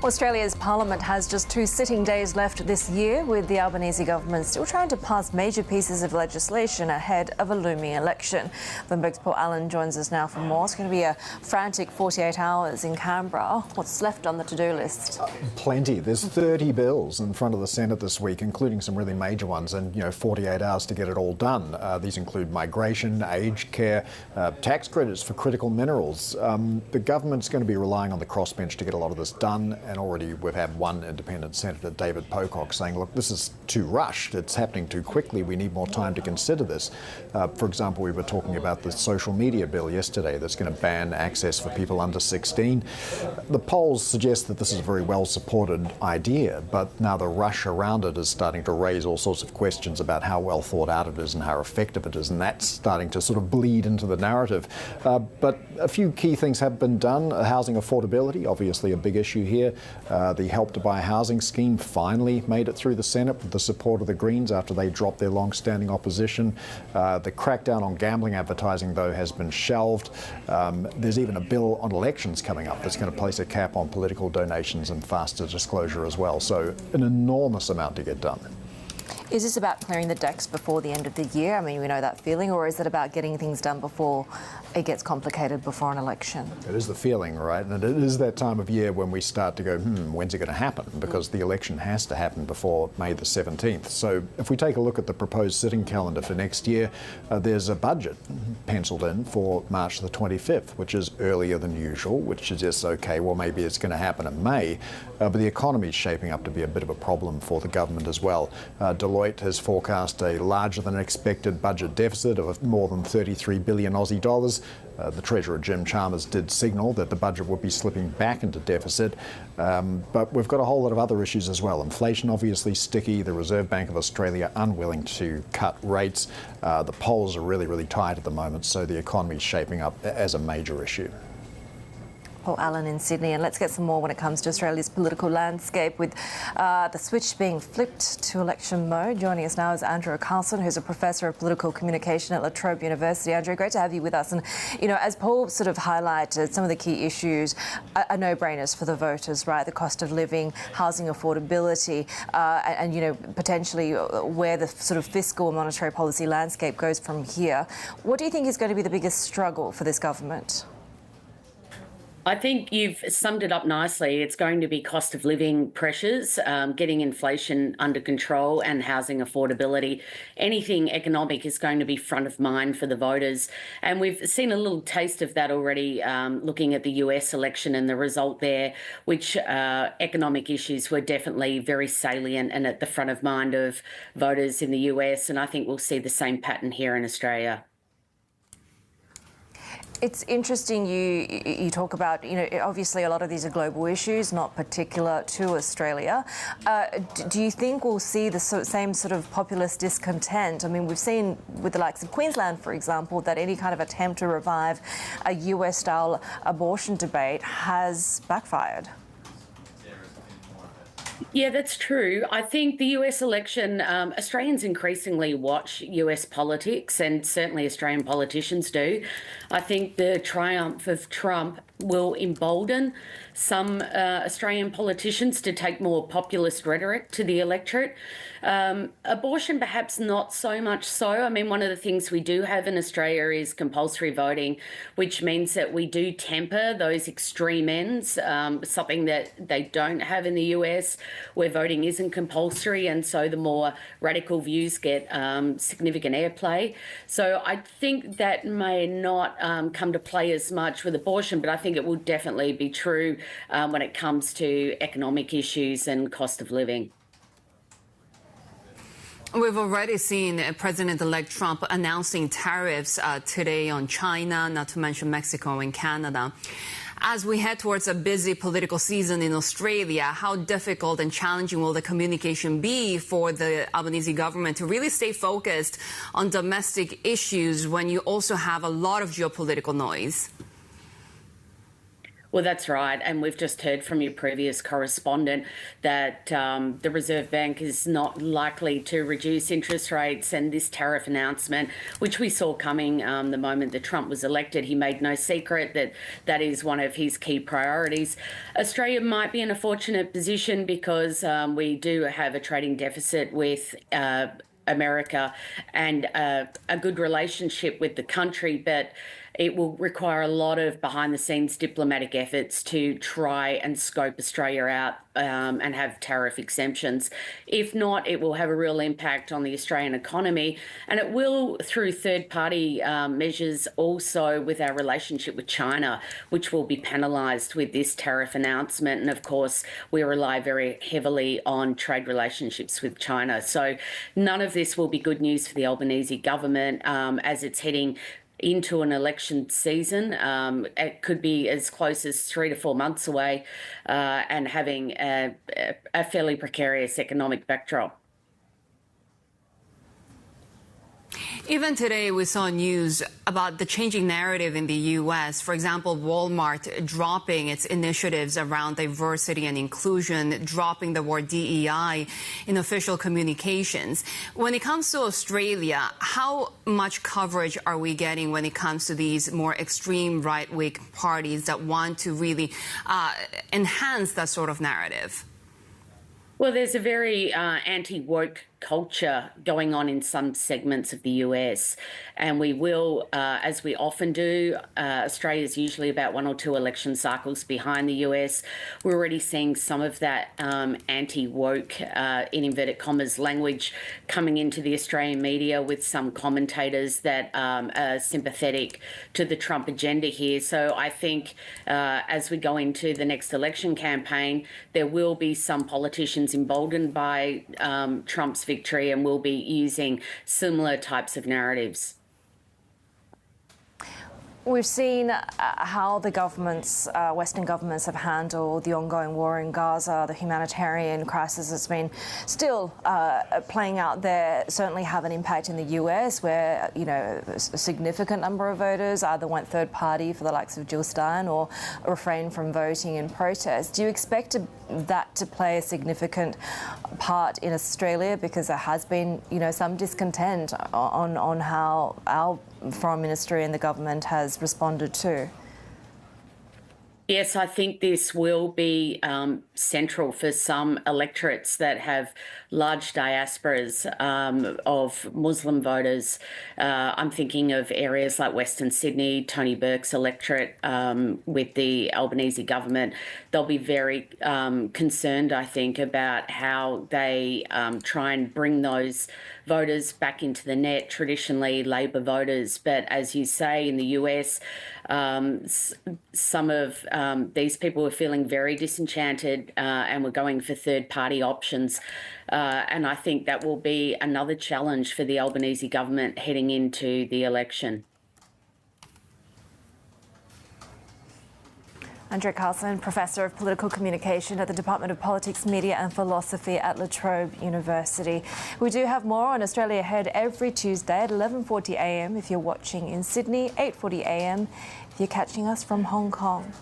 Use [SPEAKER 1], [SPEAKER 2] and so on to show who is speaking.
[SPEAKER 1] Australia's Parliament has just 2 sitting days left this year, with the Albanese government still trying to pass major pieces of legislation ahead of a looming election. Bloomberg's Paul Allen joins us now for more. It's going to be a frantic 48 hours in Canberra. What's left on the to-do list?
[SPEAKER 2] Plenty. There's 30 bills in front of the Senate this week, including some really major ones, and 48 hours to get it all done. These include migration, aged care, tax credits for critical minerals. The government's going to be relying on the crossbench to get a lot of this done. And already we've had one independent Senator, David Pocock, saying, look, this is too rushed. It's happening too quickly. We need more time to consider this. For example, we were talking about the social media bill yesterday that's going to ban access for people under 16. The polls suggest that this is a very well-supported idea, but now the rush around it is starting to raise all sorts of questions about how well thought out it is and how effective it is, and that's starting to sort of bleed into the narrative. But a few key things have been done. Housing affordability, obviously a big issue here. The Help to Buy housing scheme finally made it through the Senate with the support of the Greens after they dropped their long-standing opposition. The crackdown on gambling advertising, though, has been shelved. There's even a bill on elections coming up that's going to place a cap on political donations and faster disclosure as well. So an enormous amount to get done.
[SPEAKER 1] Is this about clearing the decks before the end of the year? I mean, we know that feeling, or is it about getting things done before it gets complicated before an election?
[SPEAKER 2] It is the feeling, right? And it is that time of year when we start to go, when's it going to happen? Because the election has to happen before May the 17th. So if we take a look at the proposed sitting calendar for next year, there's a budget penciled in for March the 25th, which is earlier than usual, which suggests, okay, well, maybe it's going to happen in May. But the economy is shaping up to be a bit of a problem for the government as well. Deloitte has forecast a larger than expected budget deficit of more than 33 billion Aussie dollars. The Treasurer, Jim Chalmers, did signal that the budget would be slipping back into deficit. But we've got a whole lot of other issues as well. Inflation obviously sticky. The Reserve Bank of Australia unwilling to cut rates. The polls are really tight at the moment, so the economy is shaping up as a major issue.
[SPEAKER 1] Paul Allen in Sydney, and let's get some more when it comes to Australia's political landscape, with the switch being flipped to election mode. Joining us now is Andrew Carlson, who's a professor of political communication at La Trobe University. Andrew, great to have you with us. And, as Paul sort of highlighted, some of the key issues are no-brainers for the voters, right? The cost of living, housing affordability, and potentially where the sort of fiscal and monetary policy landscape goes from here. What do you think is going to be the biggest struggle for this government?
[SPEAKER 3] I think you've summed it up nicely. It's going to be cost of living pressures, getting inflation under control, and housing affordability. Anything economic is going to be front of mind for the voters. And we've seen a little taste of that already looking at the US election and the result there, which economic issues were definitely very salient and at the front of mind of voters in the US. And I think we'll see the same pattern here in Australia.
[SPEAKER 1] It's interesting you talk about, obviously a lot of these are global issues, not particular to Australia. Do you think we'll see the same sort of populist discontent? I mean, we've seen with the likes of Queensland, for example, that any kind of attempt to revive a US-style abortion debate has backfired.
[SPEAKER 3] Yeah, that's true. I think the US election, Australians increasingly watch US politics, and certainly Australian politicians do. I think the triumph of Trump will embolden some Australian politicians to take more populist rhetoric to the electorate. Abortion, perhaps not so much so. I mean, one of the things we do have in Australia is compulsory voting, which means that we do temper those extreme ends, something that they don't have in the US, where voting isn't compulsory, and so the more radical views get significant airplay. So I think that may not come to play as much with abortion, but I think it will definitely be true when it comes to economic issues and cost of living.
[SPEAKER 4] We've already seen President-elect Trump announcing tariffs today on China, not to mention Mexico and Canada. As we head towards a busy political season in Australia, how difficult and challenging will the communication be for the Albanese government to really stay focused on domestic issues when you also have a lot of geopolitical noise?
[SPEAKER 3] Well, that's right. And we've just heard from your previous correspondent that the Reserve Bank is not likely to reduce interest rates. And this tariff announcement, which we saw coming the moment that Trump was elected, he made no secret that that is one of his key priorities. Australia might be in a fortunate position because we do have a trading deficit with America and a good relationship with the country, but it will require a lot of behind-the-scenes diplomatic efforts to try and scope Australia out and have tariff exemptions. If not, it will have a real impact on the Australian economy, and it will through third-party measures also with our relationship with China, which will be penalised with this tariff announcement. And of course, we rely very heavily on trade relationships with China. So none of this will be good news for the Albanese government as it's heading into an election season. It could be as close as 3 to 4 months away and having a fairly precarious economic backdrop.
[SPEAKER 4] Even today, we saw news about the changing narrative in the U.S. For example, Walmart dropping its initiatives around diversity and inclusion, dropping the word DEI in official communications. When it comes to Australia, how much coverage are we getting when it comes to these more extreme right-wing parties that want to really enhance that sort of narrative?
[SPEAKER 3] Well, there's a very anti-woke culture going on in some segments of the US, and we will, as we often do, Australia is usually about 1 or 2 election cycles behind the US. We're already seeing some of that anti-woke, in inverted commas, language coming into the Australian media with some commentators that are sympathetic to the Trump agenda here. So I think as we go into the next election campaign, there will be some politicians emboldened by Trump's victory and will be using similar types of narratives.
[SPEAKER 1] We've seen how the governments, Western governments, have handled the ongoing war in Gaza, the humanitarian crisis that's been still playing out there, certainly have an impact in the US, where, you know, a significant number of voters either went third party for the likes of Jill Stein or refrained from voting in protest. Do you expect that to play a significant part in Australia? Because there has been, you know, some discontent on how our Foreign Ministry and the government has responded to.
[SPEAKER 3] Yes, I think this will be central for some electorates that have large diasporas of Muslim voters. I'm thinking of areas like Western Sydney, Tony Burke's electorate with the Albanese government. They'll be very concerned, I think, about how they try and bring those voters back into the net, traditionally Labor voters. But as you say, in the US, some of these people were feeling very disenchanted and were going for third-party options. And I think that will be another challenge for the Albanese government heading into the election.
[SPEAKER 1] Andrea Carlson, Professor of Political Communication at the Department of Politics, Media and Philosophy at La Trobe University. We do have more on Australia Ahead every Tuesday at 11:40 a.m. if you're watching in Sydney, 8:40 a.m. if you're catching us from Hong Kong.